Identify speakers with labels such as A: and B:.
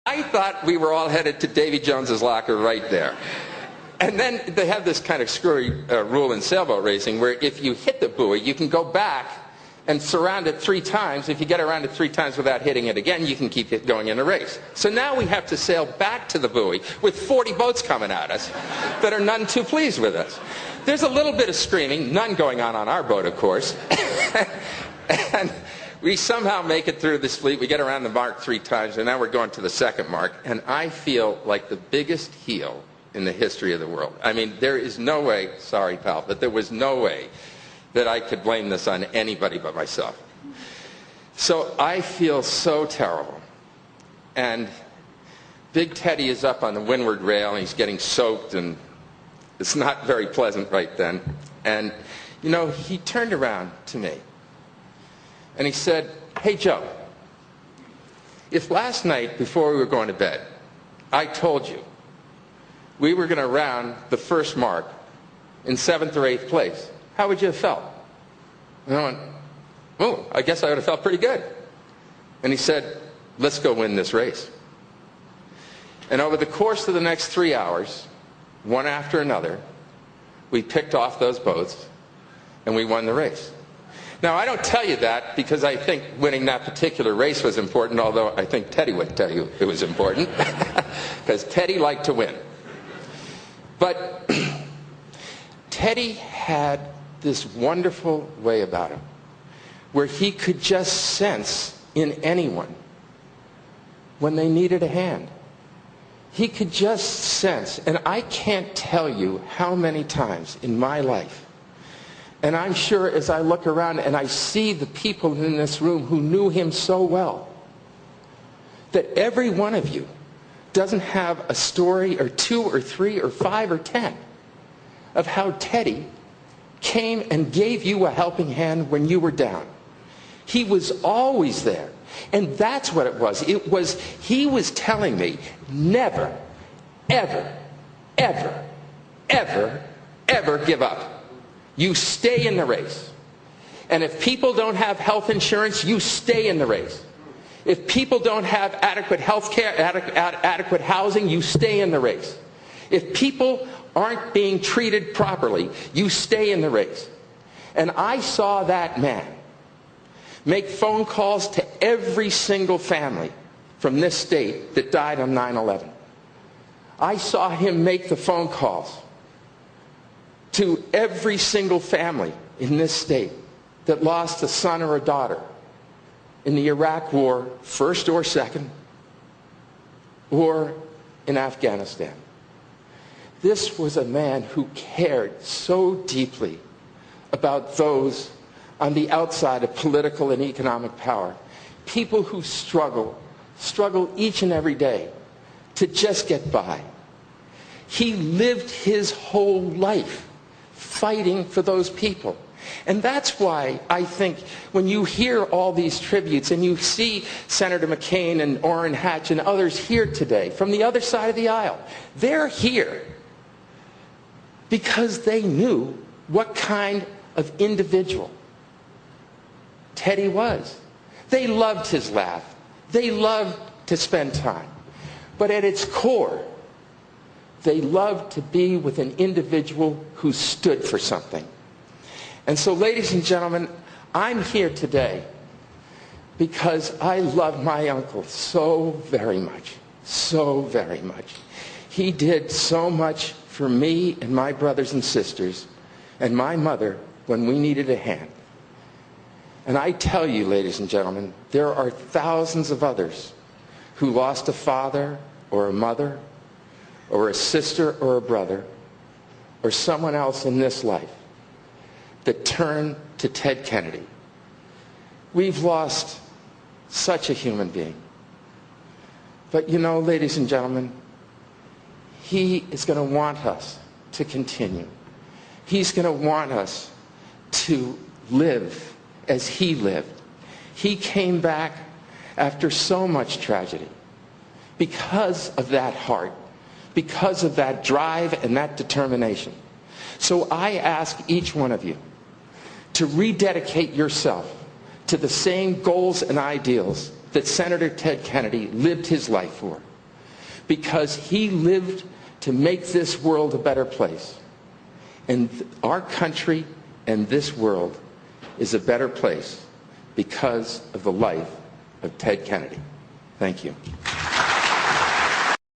A: I thought we were all headed to Davy Jones's locker right there. And then they have this kind of screwy rule in sailboat racing where if you hit the buoy, you can go back and surround it 3 times. If you get around it 3 times without hitting it again, you can keep it going in a race. So now we have to sail back to the buoy with 40 boats coming at us that are none too pleased with us. There's a little bit of screaming, none going on our boat, of course. And we somehow make it through this fleet. We get around the mark 3 times, and now we're going to the second mark. And I feel like the biggest heel in the history of the world. I mean, there is no way, sorry, pal, but there was no way that I could blame this on anybody but myself. So I feel so terrible. And Big Teddy is up on the windward rail, and he's getting soaked, and it's not very pleasant right then. And, you know, he turned around to me, and he said, "Hey, Joe, if last night before we were going to bed, I told you we were going to round the first mark in 7th or 8th place, how would you have felt?" And I went, "Oh, I guess I would have felt pretty good." And he said, "Let's go win this race." And over the course of the next 3 hours, one after another, we picked off those boats and we won the race. Now, I don't tell you that because I think winning that particular race was important, although I think Teddy would tell you it was important, because Teddy liked to win. But Teddy had this wonderful way about him where he could just sense in anyone when they needed a hand. He could just sense, and I can't tell you how many times in my life, and I'm sure as I look around and I see the people in this room who knew him so well, that every one of you doesn't have a story or 2 or 3 or 5 or 10 of how Teddy came and gave you a helping hand when you were down. He was always there. And that's what it was. He was telling me, never, ever, ever, ever, ever give up. You stay in the race. And if people don't have health insurance, you stay in the race. If people don't have adequate health care, adequate housing, you stay in the race. If people aren't being treated properly, you stay in the race. And I saw that man make phone calls to every single family from this state that died on 9/11. I saw him make the phone calls to every single family in this state that lost a son or a daughter in the Iraq War, first or second, or in Afghanistan. This was a man who cared so deeply about those on the outside of political and economic power. People who struggle each and every day to just get by. He lived his whole life fighting for those people. And that's why I think when you hear all these tributes and you see Senator McCain and Orrin Hatch and others here today from the other side of the aisle, they're here because they knew what kind of individual Teddy was. They loved his laugh. They loved to spend time. But at its core, they loved to be with an individual who stood for something. And so, ladies and gentlemen, I'm here today because I love my uncle so very much, so very much. He did so much for me and my brothers and sisters and my mother when we needed a hand. And I tell you, ladies and gentlemen, there are thousands of others who lost a father or a mother or a sister or a brother or someone else in this life that turned to Ted Kennedy. We've lost such a human being. But you know, ladies and gentlemen, he is going to want us to continue. He's going to want us to live as he lived. He came back after so much tragedy because of that heart, because of that drive and that determination. So I ask each one of you to rededicate yourself to the same goals and ideals that Senator Ted Kennedy lived his life for. because he lived to make this world a better place. And our country and this world is a better place because of the life of Ted Kennedy. Thank you.